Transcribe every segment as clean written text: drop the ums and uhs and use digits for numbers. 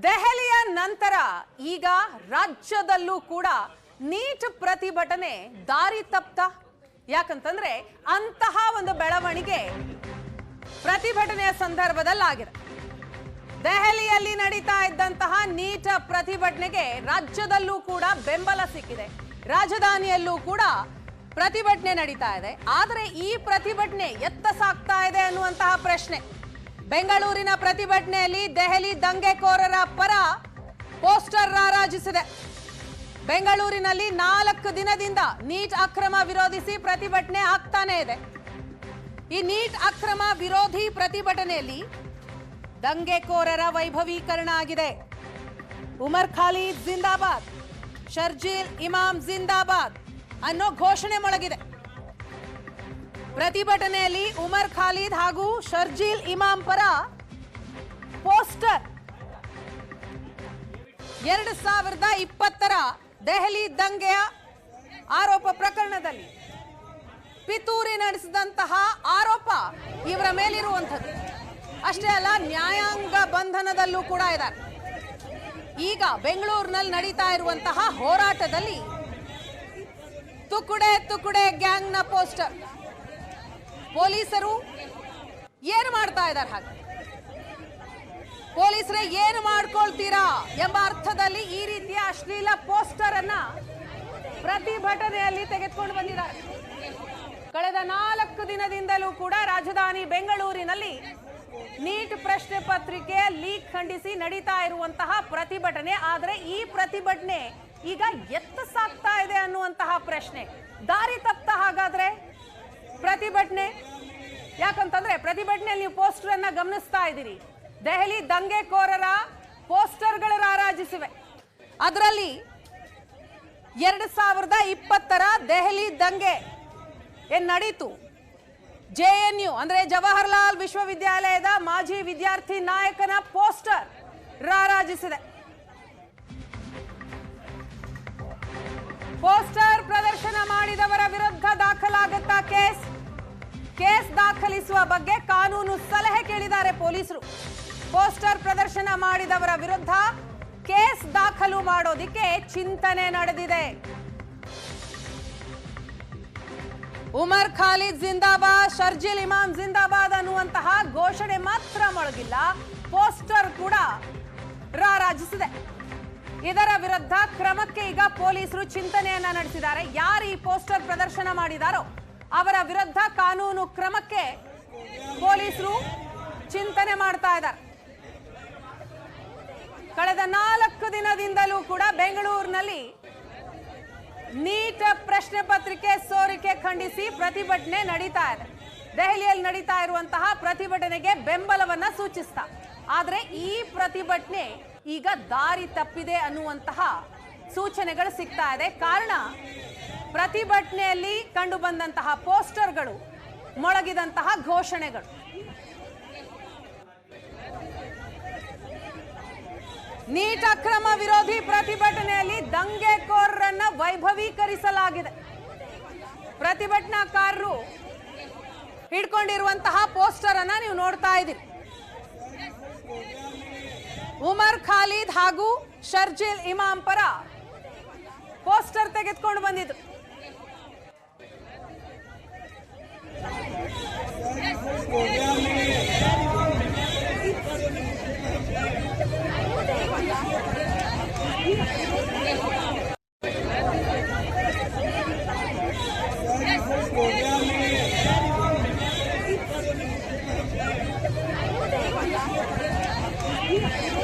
ದೆಹಲಿಯ ನಂತರ ಈಗ ರಾಜ್ಯದಲ್ಲೂ ಕೂಡ ನೀಟ್ ಪ್ರತಿಭಟನೆ ದಾರಿ ತಪ್ತಾ? ಯಾಕಂತಂದ್ರೆ ಅಂತಹ ಒಂದು ಬೆಳವಣಿಗೆ ಪ್ರತಿಭಟನೆಯ ಸಂದರ್ಭದಲ್ಲಿ ಆಗಿದೆ. ದೆಹಲಿಯಲ್ಲಿ ನಡೀತಾ ಇದ್ದಂತಹ ನೀಟ್ ಪ್ರತಿಭಟನೆಗೆ ರಾಜ್ಯದಲ್ಲೂ ಕೂಡ ಬೆಂಬಲ ಸಿಕ್ಕಿದೆ. ರಾಜಧಾನಿಯಲ್ಲೂ ಕೂಡ ಪ್ರತಿಭಟನೆ ನಡೀತಾ ಇದೆ. ಆದರೆ ಈ ಪ್ರತಿಭಟನೆ ಎತ್ತ ಸಾಗ್ತಾ ಇದೆ ಅನ್ನುವಂತಹ ಪ್ರಶ್ನೆ. ಬೆಂಗಳೂರಿನ ಪ್ರತಿಭಟನೆಯಲ್ಲಿ ದೆಹಲಿ ದಂಗೆಕೋರರ ಪರ ಪೋಸ್ಟರ್ ರಾರಾಜಿಸಿದೆ. ಬೆಂಗಳೂರಿನಲ್ಲಿ 4 ದಿನದಿಂದ ನೀಟ್ ಅಕ್ರಮ ವಿರೋಧಿಸಿ ಪ್ರತಿಭಟನೆ ಆಗ್ತಾನೆ ಇದೆ. ಈ ನೀಟ್ ಅಕ್ರಮ ವಿರೋಧಿ ಪ್ರತಿಭಟನೆಯಲ್ಲಿ ದಂಗೆಕೋರರ ವೈಭವೀಕರಣ ಆಗಿದೆ. ಉಮರ್ ಖಾಲಿದ್ ಜಿಂದಾಬಾದ್, ಶರ್ಜೀಲ್ ಇಮಾಮ್ ಜಿಂದಾಬಾದ್ ಅನ್ನೋ ಘೋಷಣೆ ಮೊಳಗಿದೆ. ಪ್ರತಿಭಟನೆಯಲ್ಲಿ ಉಮರ್ ಖಾಲಿದ್ ಹಾಗೂ ಶರ್ಜೀಲ್ ಇಮಾಮ್ ಪರ ಪೋಸ್ಟರ್ 2020ರ ದೆಹಲಿ ದಂಗೆಯ ಆರೋಪ ಪ್ರಕರಣದಲ್ಲಿ ಪಿತೂರಿ ನಡೆಸಿದಂತಹ ಆರೋಪ ಇವರ ಮೇಲಿರುವಂಥದ್ದು. ಅಷ್ಟೇ ಅಲ್ಲ, ನ್ಯಾಯಾಂಗ ಬಂಧನದಲ್ಲೂ ಕೂಡ ಇದ್ದಾರೆ. ಈಗ ಬೆಂಗಳೂರಿನಲ್ಲಿ ನಡೀತಾ ಇರುವಂತಹ ಹೋರಾಟದಲ್ಲಿ ತುಕುಡೆ ತುಕುಡೆ ಗ್ಯಾಂಗ್ನ ಪೋಸ್ಟರ್. ಪೊಲೀಸರು ಏನು ಮಾಡ್ತಾ ಇದ್ದಾರೆ? ಹಾಗೆ ಪೊಲೀಸರೇ ಏನು ಮಾಡ್ಕೊಳ್ತೀರಾ ಎಂಬ ಅರ್ಥದಲ್ಲಿ ಈ ರೀತಿಯ ಅಶ್ಲೀಲ ಪೋಸ್ಟರ್ ಅನ್ನ ಪ್ರತಿಭಟನೆಯಲ್ಲಿ ತೆಗೆದುಕೊಂಡು ಬಂದಿದ್ದಾರೆ. ಕಳೆದ 4 ದಿನದಿಂದಲೂ ಕೂಡ ರಾಜಧಾನಿ ಬೆಂಗಳೂರಿನಲ್ಲಿ ನೀಟ್ ಪ್ರಶ್ನೆ ಪತ್ರಿಕೆ ಲೀಕ್ ಖಂಡಿಸಿ ನಡೀತಾ ಇರುವಂತಹ ಪ್ರತಿಭಟನೆ. ಆದರೆ ಈ ಪ್ರತಿಭಟನೆ ಈಗ ಎತ್ತ ಸಾಗ್ತಾ ಇದೆ ಅನ್ನುವಂತಹ ಪ್ರಶ್ನೆ. ದಾರಿ ತಪ್ತಾ ಹಾಗಾದ್ರೆ ಪ್ರತಿಭಟನೆ? ಯಾಕಂತಂದ್ರೆ ಪ್ರತಿಭಟನೆಯಲ್ಲಿ ನೀವು ಪೋಸ್ಟರ್ ಅನ್ನ ಗಮನಿಸ್ತಾ ಇದ್ದೀರಿ. ದೆಹಲಿ ದಂಗೆಕೋರರ ಪೋಸ್ಟರ್ಗಳು ರಾರಾಜಿಸಿವೆ. ಅದರಲ್ಲಿ 2020ರ ದೆಹಲಿ ದಂಗೆ ಏನ್ ನಡೀತು, JNU ಅಂದ್ರೆ ಜವಾಹರ್ಲಾಲ್ ವಿಶ್ವವಿದ್ಯಾಲಯದ ಮಾಜಿ ವಿದ್ಯಾರ್ಥಿ ನಾಯಕನ ಪೋಸ್ಟರ್ ರಾರಾಜಿಸಿದೆ. ಪೋಸ್ಟರ್ ಪ್ರದರ್ಶನ ಮಾಡಿದವರ ವಿರುದ್ಧ ದಾಖಲಾಗುತ್ತಾ ಕೇಸ್ ದಾಖಲಿಸುವ ಬಗ್ಗೆ ಕಾನೂನು ಸಲಹೆ ಕೇಳಿದ್ದಾರೆ ಪೊಲೀಸರು. ಪೋಸ್ಟರ್ ಪ್ರದರ್ಶನ ಮಾಡಿದವರ ವಿರುದ್ಧ ಕೇಸ್ ದಾಖಲು ಮಾಡೋದಿಕ್ಕೆ ಚಿಂತನೆ ನಡೆದಿದೆ. ಉಮರ್ ಖಾಲಿದ್ ಜಿಂದಾಬಾದ್, ಶರ್ಜೀಲ್ ಇಮಾಮ್ ಜಿಂದಾಬಾದ್ ಅನ್ನುವಂತಹ ಘೋಷಣೆ ಮಾತ್ರ ಮೊಳಗಿಲ್ಲ, ಪೋಸ್ಟರ್ ಕೂಡ ರಾರಾಜಿಸಿದೆ. ಇದರ ವಿರುದ್ಧ ಕ್ರಮಕ್ಕೆ ಈಗ ಪೊಲೀಸರು ಚಿಂತನೆಯನ್ನ ನಡೆಸಿದ್ದಾರೆ. ಯಾರು ಈ ಪೋಸ್ಟರ್ ಪ್ರದರ್ಶನ ಮಾಡಿದಾರೋ ಅವರ ವಿರುದ್ಧ ಕಾನೂನು ಕ್ರಮಕ್ಕೆ ಪೊಲೀಸರು ಚಿಂತನೆ ಮಾಡ್ತಾ ಇದ್ದಾರೆ. ಕಳೆದ 4 ದಿನದಿಂದಲೂ ಕೂಡ ಬೆಂಗಳೂರಿನಲ್ಲಿ ನೀಟ್ ಪ್ರಶ್ನೆ ಪತ್ರಿಕೆ ಸೋರಿಕೆ ಖಂಡಿಸಿ ಪ್ರತಿಭಟನೆ ನಡೀತಾ ಇದೆ. ದೆಹಲಿಯಲ್ಲಿ ನಡೀತಾ ಇರುವಂತಹ ಪ್ರತಿಭಟನೆಗೆ ಬೆಂಬಲವನ್ನ ಸೂಚಿಸ್ತಾ, ಆದ್ರೆ ಈ ಪ್ರತಿಭಟನೆ ಈಗ ದಾರಿ ತಪ್ಪಿದೆ ಅನ್ನುವಂತಹ ಸೂಚನೆಗಳು ಸಿಗ್ತಾ ಇದೆ. ಕಾರಣ ಪ್ರತಿಭಟನೆಯಲ್ಲಿ ಕಂಡು ಬಂದಂತಹ ಪೋಸ್ಟರ್ಗಳು, ಮೊಳಗಿದಂತಹ ಘೋಷಣೆಗಳು. ನೀಟ್ ಅಕ್ರಮ ವಿರೋಧಿ ಪ್ರತಿಭಟನೆಯಲ್ಲಿ ದಂಗೆಕೋರರನ್ನ ವೈಭವೀಕರಿಸಲಾಗಿದೆ. ಪ್ರತಿಭಟನಾಕಾರರು ಹಿಡ್ಕೊಂಡಿರುವಂತಹ ಪೋಸ್ಟರ್ ಅನ್ನ ನೀವು ನೋಡ್ತಾ ಇದ್ದೀರಿ. ಉಮರ್ ಖಾಲಿದ್ ಹಾಗೂ ಶರ್ಜೀಲ್ ಇಮಾಮ್ ಪರ ಪೋಸ್ಟರ್ ತೆಗೆದುಕೊಂಡು ಬಂದಿದ್ರು.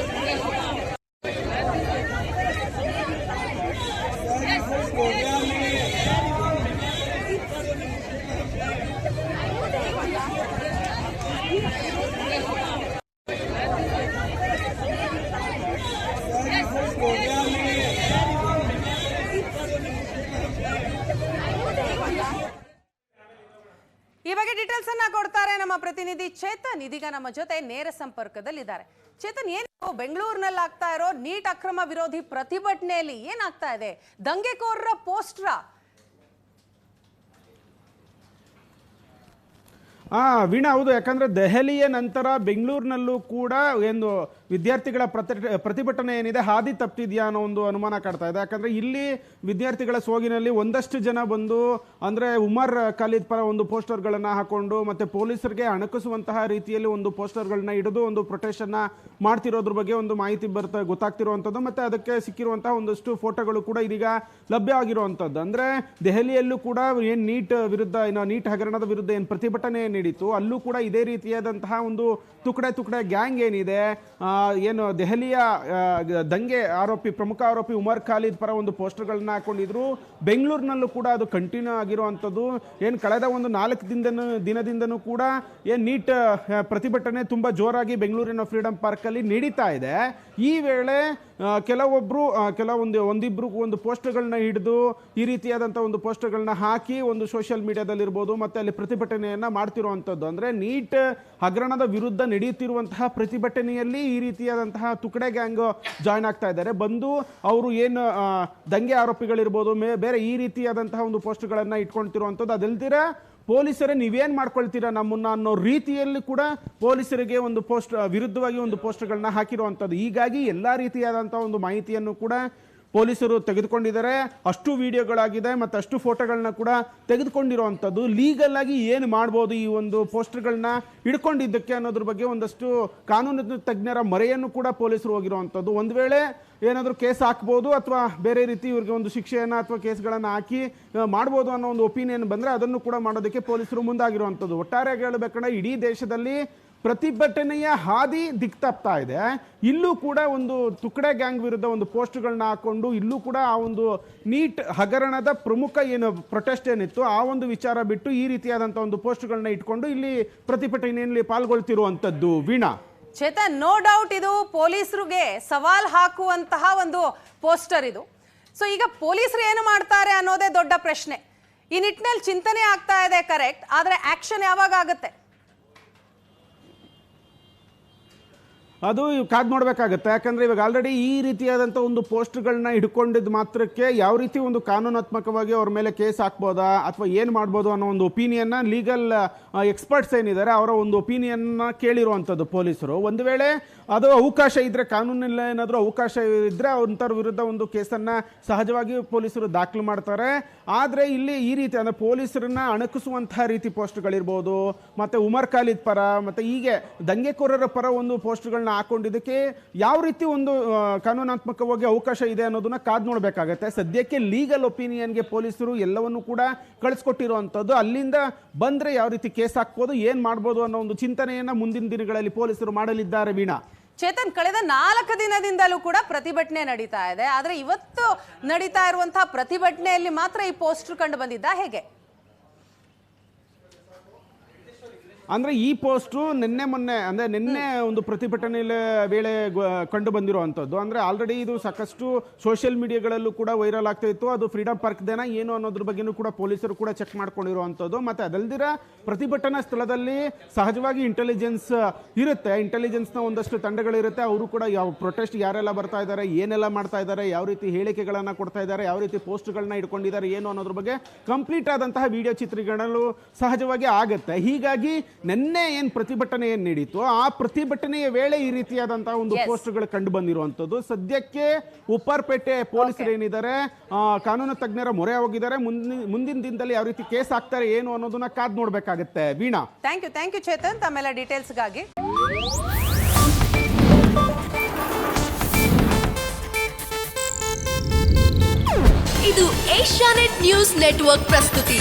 ಈ ಬಗ್ಗೆ ಡೀಟೇಲ್ಸ್ ಅನ್ನ ಕೊಡ್ತಾರೆ ನಮ್ಮ ಪ್ರತಿನಿಧಿ ಚೇತನ್. ಇದೀಗ ನಮ್ಮ ಜೊತೆ ನೇರ ಸಂಪರ್ಕದಲ್ಲಿದ್ದಾರೆ. ಚೇತನ್, ಏನು ಬೆಂಗಳೂರಿನಲ್ಲಿ ಆಗ್ತಾ ಇರೋ ನೀಟ್ ಅಕ್ರಮ ವಿರೋಧಿ ಪ್ರತಿಭಟನೆಯಲ್ಲಿ ಏನಾಗ್ತಾ ಇದೆ? ದಂಗೆಕೋರರ ಪೋಸ್ಟರ್ ವೀಣಾ, ಹೌದು. ಯಾಕಂದರೆ ದೆಹಲಿಯ ನಂತರ ಬೆಂಗಳೂರಿನಲ್ಲೂ ಕೂಡ ಒಂದು ವಿದ್ಯಾರ್ಥಿಗಳ ಪ್ರತಿಭಟನೆ ಏನಿದೆ ಹಾದಿ ತಪ್ಪಿದ್ಯಾ ಅನ್ನೋ ಒಂದು ಅನುಮಾನ ಕಾಡ್ತಾ ಇದೆ. ಯಾಕಂದ್ರೆ ಇಲ್ಲಿ ವಿದ್ಯಾರ್ಥಿಗಳ ಸೋಗಿನಲ್ಲಿ ಒಂದಷ್ಟು ಜನ ಬಂದು ಅಂದ್ರೆ ಉಮರ್ ಖಾಲಿದ್ ಪರ ಒಂದು ಪೋಸ್ಟರ್ಗಳನ್ನ ಹಾಕೊಂಡು ಮತ್ತೆ ಪೊಲೀಸರಿಗೆ ಅಣಕಿಸುವಂತಹ ರೀತಿಯಲ್ಲಿ ಒಂದು ಪೋಸ್ಟರ್ಗಳನ್ನ ಹಿಡಿದು ಒಂದು ಪ್ರೊಟೆಸ್ಟನ್ನ ಮಾಡ್ತಿರೋದ್ರ ಬಗ್ಗೆ ಒಂದು ಮಾಹಿತಿ ಗೊತ್ತಾಗ್ತಿರುವಂಥದ್ದು. ಮತ್ತೆ ಅದಕ್ಕೆ ಸಿಕ್ಕಿರುವಂತಹ ಒಂದಷ್ಟು ಫೋಟೋಗಳು ಕೂಡ ಇದೀಗ ಲಭ್ಯ ಆಗಿರುವಂಥದ್ದು. ಅಂದ್ರೆ ದೆಹಲಿಯಲ್ಲೂ ಕೂಡ ಏನ್ ನೀಟ್ ಹಗರಣದ ವಿರುದ್ಧ ಏನ್ ಪ್ರತಿಭಟನೆ ನಡೀತು ಅಲ್ಲೂ ಕೂಡ ಇದೇ ರೀತಿಯಾದಂತಹ ಒಂದು ತುಕಡೆ ಗ್ಯಾಂಗ್ ಏನಿದೆ, ಏನು ದೆಹಲಿಯ ದಂಗೆ ಪ್ರಮುಖ ಆರೋಪಿ ಉಮರ್ ಖಾಲಿದ್ ಪರ ಒಂದು ಪೋಸ್ಟರ್ಗಳನ್ನ ಹಾಕೊಂಡಿದ್ರು. ಬೆಂಗಳೂರಿನಲ್ಲೂ ಕೂಡ ಅದು ಕಂಟಿನ್ಯೂ ಆಗಿರುವಂಥದ್ದು. ಏನು ಕಳೆದ ಒಂದು 4 ದಿನದಿಂದನೂ ಕೂಡ ಏನು ನೀಟ್ ಪ್ರತಿಭಟನೆ ತುಂಬಾ ಜೋರಾಗಿ ಬೆಂಗಳೂರಿನ ಫ್ರೀಡಂ ಪಾರ್ಕ್ ಅಲ್ಲಿ ನಡೀತಾ ಇದೆ. ಈ ವೇಳೆ ಒಂದಿಬ್ರು ಒಂದು ಪೋಸ್ಟರ್ಗಳನ್ನ ಹಿಡಿದು ಈ ರೀತಿಯಾದಂತಹ ಒಂದು ಪೋಸ್ಟರ್ಗಳನ್ನ ಹಾಕಿ ಒಂದು ಸೋಷಿಯಲ್ ಮೀಡಿಯಾದಲ್ಲಿ ಇರ್ಬೋದು ಮತ್ತೆ ಅಲ್ಲಿ ಪ್ರತಿಭಟನೆಯನ್ನ ಮಾಡ್ತಿರುವಂತದ್ದು. ಅಂದ್ರೆ ನೀಟ್ ಹಗರಣದ ವಿರುದ್ಧ ನಡೆಯುತ್ತಿರುವಂತಹ ಪ್ರತಿಭಟನೆಯಲ್ಲಿ ಈ ರೀತಿಯಾದಂತಹ ತುಕಡೆ ಗ್ಯಾಂಗ್ ಜಾಯ್ನ್ ಆಗ್ತಾ ಇದ್ದಾರೆ. ಬಂದು ಅವರು ಏನು ದಂಗೆ ಆರೋಪಿಗಳಿರ್ಬೋದು ಬೇರೆ ಈ ರೀತಿಯಾದಂತಹ ಒಂದು ಪೋಸ್ಟರ್ಗಳನ್ನ ಇಟ್ಕೊಳ್ತಿರುವಂಥದ್ದು. ಅದಲ್ದಿರ ಪೊಲೀಸರೇ ನೀವೇನ್ ಮಾಡ್ಕೊಳ್ತೀರಾ ನಮ್ಮನ್ನ ಅನ್ನೋ ರೀತಿಯಲ್ಲಿ ಕೂಡ ಪೊಲೀಸರಿಗೆ ಒಂದು ವಿರುದ್ಧವಾಗಿ ಒಂದು ಪೋಸ್ಟರ್ಗಳನ್ನ ಹಾಕಿರುವಂಥದ್ದು. ಹೀಗಾಗಿ ಎಲ್ಲಾ ರೀತಿಯಾದಂತಹ ಒಂದು ಮಾಹಿತಿಯನ್ನು ಕೂಡ ಪೊಲೀಸರು ತೆಗೆದುಕೊಂಡಿದ್ದಾರೆ. ಅಷ್ಟು ವಿಡಿಯೋಗಳಾಗಿದೆ ಮತ್ತು ಅಷ್ಟು ಫೋಟೋಗಳನ್ನ ಕೂಡ ತೆಗೆದುಕೊಂಡಿರುವಂಥದ್ದು. ಲೀಗಲ್ ಆಗಿ ಏನು ಮಾಡ್ಬೋದು ಈ ಒಂದು ಪೋಸ್ಟರ್ಗಳನ್ನ ಹಿಡ್ಕೊಂಡಿದ್ದಕ್ಕೆ ಅನ್ನೋದ್ರ ಬಗ್ಗೆ ಒಂದಷ್ಟು ಕಾನೂನು ತಜ್ಞರ ಮೊರೆಯನ್ನು ಕೂಡ ಪೊಲೀಸರು ಹೋಗಿರುವಂಥದ್ದು. ಒಂದು ವೇಳೆ ಏನಾದರೂ ಕೇಸ್ ಹಾಕ್ಬೋದು ಅಥವಾ ಬೇರೆ ರೀತಿ ಇವ್ರಿಗೆ ಒಂದು ಶಿಕ್ಷೆಯನ್ನು ಅಥವಾ ಕೇಸ್ಗಳನ್ನು ಹಾಕಿ ಮಾಡ್ಬೋದು ಅನ್ನೋ ಒಂದು ಒಪಿನಿಯನ್ ಬಂದರೆ ಅದನ್ನು ಕೂಡ ಮಾಡೋದಕ್ಕೆ ಪೊಲೀಸರು ಮುಂದಾಗಿರುವಂಥದ್ದು. ಒಟ್ಟಾರೆಯಾಗಿ ಹೇಳಬೇಕಂದ್ರೆ ಇಡೀ ದೇಶದಲ್ಲಿ ಪ್ರತಿಭಟನೆಯ ಹಾದಿ ದಿಕ್ತಪ್ತಾ ಇದೆ. ಇಲ್ಲೂ ಕೂಡ ಒಂದು ತುಕಡೆ ಗ್ಯಾಂಗ್ ವಿರುದ್ಧ ಒಂದು ಪೋಸ್ಟ್ಗಳನ್ನ ಹಾಕೊಂಡು ಇಲ್ಲೂ ಕೂಡ ಆ ಒಂದು ನೀಟ್ ಹಗರಣದ ಪ್ರಮುಖ ಏನು ಪ್ರೊಟೆಸ್ಟ್ ಏನಿತ್ತು ಆ ಒಂದು ವಿಚಾರ ಬಿಟ್ಟು ಈ ರೀತಿಯಾದಂತಹ ಒಂದು ಪೋಸ್ಟ್ಗಳನ್ನ ಇಟ್ಕೊಂಡು ಇಲ್ಲಿ ಪ್ರತಿಭಟನೆಯಲ್ಲಿ ಪಾಲ್ಗೊಳ್ತಿರುವಂತದ್ದು. ವೀಣಾ, ಚೇತನ್, ನೋ ಡೌಟ್ ಇದು ಪೊಲೀಸರಿಗೆ ಸವಾಲ್ ಹಾಕುವಂತಹ ಒಂದು ಪೋಸ್ಟರ್ ಇದು. ಸೊ ಈಗ ಪೊಲೀಸರು ಏನು ಮಾಡ್ತಾರೆ ಅನ್ನೋದೇ ದೊಡ್ಡ ಪ್ರಶ್ನೆ. ಈ ನಿಟ್ಟಿನಲ್ಲಿ ಚಿಂತನೆ ಆಗ್ತಾ ಇದೆ, ಕರೆಕ್ಟ್. ಆದ್ರೆ ಆಕ್ಷನ್ ಯಾವಾಗ ಆಗುತ್ತೆ ಅದು ಕಾದ್ ನೋಡ್ಬೇಕಾಗತ್ತೆ. ಯಾಕಂದ್ರೆ ಇವಾಗ ಆಲ್ರೆಡಿ ಈ ರೀತಿಯಾದಂಥ ಒಂದು ಪೋಸ್ಟ್ಗಳನ್ನ ಹಿಡ್ಕೊಂಡಿದ್ದು ಮಾತ್ರಕ್ಕೆ ಯಾವ ರೀತಿ ಒಂದು ಕಾನೂನಾತ್ಮಕವಾಗಿ ಅವ್ರ ಮೇಲೆ ಕೇಸ್ ಹಾಕ್ಬೋದಾ ಅಥವಾ ಏನು ಮಾಡ್ಬೋದು ಅನ್ನೋ ಒಂದು ಒಪಿನಿಯನ್ನ ಲೀಗಲ್ ಎಕ್ಸ್ಪರ್ಟ್ಸ್ ಏನಿದ್ದಾರೆ ಅವರ ಒಂದು ಒಪಿನಿಯನ್ನ ಕೇಳಿರುವಂಥದ್ದು ಪೊಲೀಸರು. ಒಂದು ವೇಳೆ ಅದು ಅವಕಾಶ ಇದ್ರೆ, ಕಾನೂನಲ್ಲಿ ಏನಾದರೂ ಅವಕಾಶ ಇದ್ರೆ ಅಂತರ ವಿರುದ್ಧ ಒಂದು ಕೇಸನ್ನ ಸಹಜವಾಗಿ ಪೊಲೀಸರು ದಾಖಲು ಮಾಡ್ತಾರೆ. ಆದರೆ ಇಲ್ಲಿ ಈ ರೀತಿ ಅಂದ್ರೆ ಪೊಲೀಸರನ್ನ ಅಣಕಿಸುವಂತಹ ರೀತಿ ಪೋಸ್ಟ್ಗಳಿರ್ಬೋದು, ಮತ್ತೆ ಉಮರ್ ಖಾಲಿದ್ ಪರ ಮತ್ತೆ ಹೀಗೆ ದಂಗೆಕೋರರ ಪರ ಒಂದು ಪೋಸ್ಟ್ಗಳನ್ನ ಹಾಕೊಂಡಿದ್ದಕ್ಕೆ ಯಾವ ರೀತಿ ಒಂದು ಕಾನೂನಾತ್ಮಕವಾಗಿ ಅವಕಾಶ ಇದೆ ಅನ್ನೋದನ್ನ ಕಾದ್ ನೋಡ್ಬೇಕಾಗತ್ತೆ. ಸದ್ಯಕ್ಕೆ ಲೀಗಲ್ ಒಪಿನಿಯನ್ಗೆ ಪೊಲೀಸರು ಎಲ್ಲವನ್ನೂ ಕೂಡ ಕಳಿಸ್ಕೊಟ್ಟಿರುವಂಥದ್ದು. ಅಲ್ಲಿಂದ ಬಂದ್ರೆ ಯಾವ ರೀತಿ ಕೇಸ್ ಹಾಕ್ಬೋದು, ಏನ್ ಮಾಡ್ಬೋದು ಅನ್ನೋ ಒಂದು ಚಿಂತನೆಯನ್ನ ಮುಂದಿನ ದಿನಗಳಲ್ಲಿ ಪೊಲೀಸರು ಮಾಡಲಿದ್ದಾರೆ. ವೀಣಾ, ಚೇತನ್, ಕಳೆದ 4 ದಿನದಿಂದಲೂ ಕೂಡ ಪ್ರತಿಭಟನೆ ನಡೀತಾ ಇದೆ. ಆದ್ರೆ ಇವತ್ತು ನಡೀತಾ ಇರುವಂತಹ ಪ್ರತಿಭಟನೆಯಲ್ಲಿ ಮಾತ್ರ ಈ ಪೋಸ್ಟರ್ ಕಂಡು ಬಂದಿದ್ದ ಹೇಗೆ? ಅಂದ್ರೆ ಈ ಪೋಸ್ಟು ನಿನ್ನೆ ಒಂದು ಪ್ರತಿಭಟನೆ ವೇಳೆ ಕಂಡು ಬಂದಿರುವಂಥದ್ದು. ಅಂದ್ರೆ ಆಲ್ರೆಡಿ ಇದು ಸಾಕಷ್ಟು ಸೋಷಿಯಲ್ ಮೀಡಿಯಾಗಳಲ್ಲೂ ಕೂಡ ವೈರಲ್ ಆಗ್ತಾ ಇತ್ತು. ಅದು ಫ್ರೀಡಂ ಪಾರ್ಕ್ ದೇನ ಏನು ಅನ್ನೋದ್ರ ಬಗ್ಗೆನೂ ಕೂಡ ಪೊಲೀಸರು ಕೂಡ ಚೆಕ್ ಮಾಡ್ಕೊಂಡಿರುವಂಥದ್ದು. ಮತ್ತೆ ಅದಲ್ದಿರ ಪ್ರತಿಭಟನಾ ಸ್ಥಳದಲ್ಲಿ ಸಹಜವಾಗಿ ಇಂಟೆಲಿಜೆನ್ಸ್ ಇರುತ್ತೆ, ಇಂಟೆಲಿಜೆನ್ಸ್ನ ಒಂದಷ್ಟು ತಂಡಗಳಿರುತ್ತೆ. ಅವರು ಕೂಡ ಯಾವ ಪ್ರೊಟೆಸ್ಟ್ ಯಾರೆಲ್ಲ ಬರ್ತಾ ಇದ್ದಾರೆ, ಏನೆಲ್ಲ ಮಾಡ್ತಾ ಇದ್ದಾರೆ, ಯಾವ ರೀತಿ ಹೇಳಿಕೆಗಳನ್ನ ಕೊಡ್ತಾ ಇದ್ದಾರೆ, ಯಾವ ರೀತಿ ಪೋಸ್ಟ್ಗಳನ್ನ ಇಟ್ಕೊಂಡಿದ್ದಾರೆ ಏನು ಅನ್ನೋದ್ರ ಬಗ್ಗೆ ಕಂಪ್ಲೀಟ್ ಆದಂತಹ ವಿಡಿಯೋ ಚಿತ್ರೀಕರಣಗಳು ಸಹಜವಾಗಿ ಆಗುತ್ತೆ. ಹೀಗಾಗಿ ನಿನ್ನೆ ಏನ್ ಪ್ರತಿಭಟನೆ ಏನ್ ನಡೀತು ಆ ಪ್ರತಿಭಟನೆಯ ವೇಳೆ ಈ ರೀತಿಯಾದಂತಹ ಒಂದು ಪೋಸ್ಟ್ಗಳು ಕಂಡು ಬಂದಿರುವಂತದ್ದು. ಸದ್ಯಕ್ಕೆ ಉಪ್ಪರ್ಪೇಟೆ ಪೊಲೀಸರು ಏನಿದ್ದಾರೆ ಕಾನೂನು ತಜ್ಞರ ಮೊರೆ ಹೋಗಿದ್ದಾರೆ. ಮುಂದಿನ ದಿನದಲ್ಲಿ ಯಾವ ರೀತಿ ಕೇಸ್ ಹಾಕ್ತಾರೆ ಏನು ಅನ್ನೋದನ್ನ ಕಾದ್ ನೋಡ್ಬೇಕಾಗತ್ತೆ. ವೀಣಾ, ಥ್ಯಾಂಕ್ ಯು ಚೇತನ್, ತಮ್ಮೆಲ್ಲ ಡೀಟೇಲ್ಸ್ಗಾಗಿ. ಇದು ಏಷ್ಯಾನೆಟ್ ನ್ಯೂಸ್ ನೆಟ್ವರ್ಕ್ ಪ್ರಸ್ತುತಿ.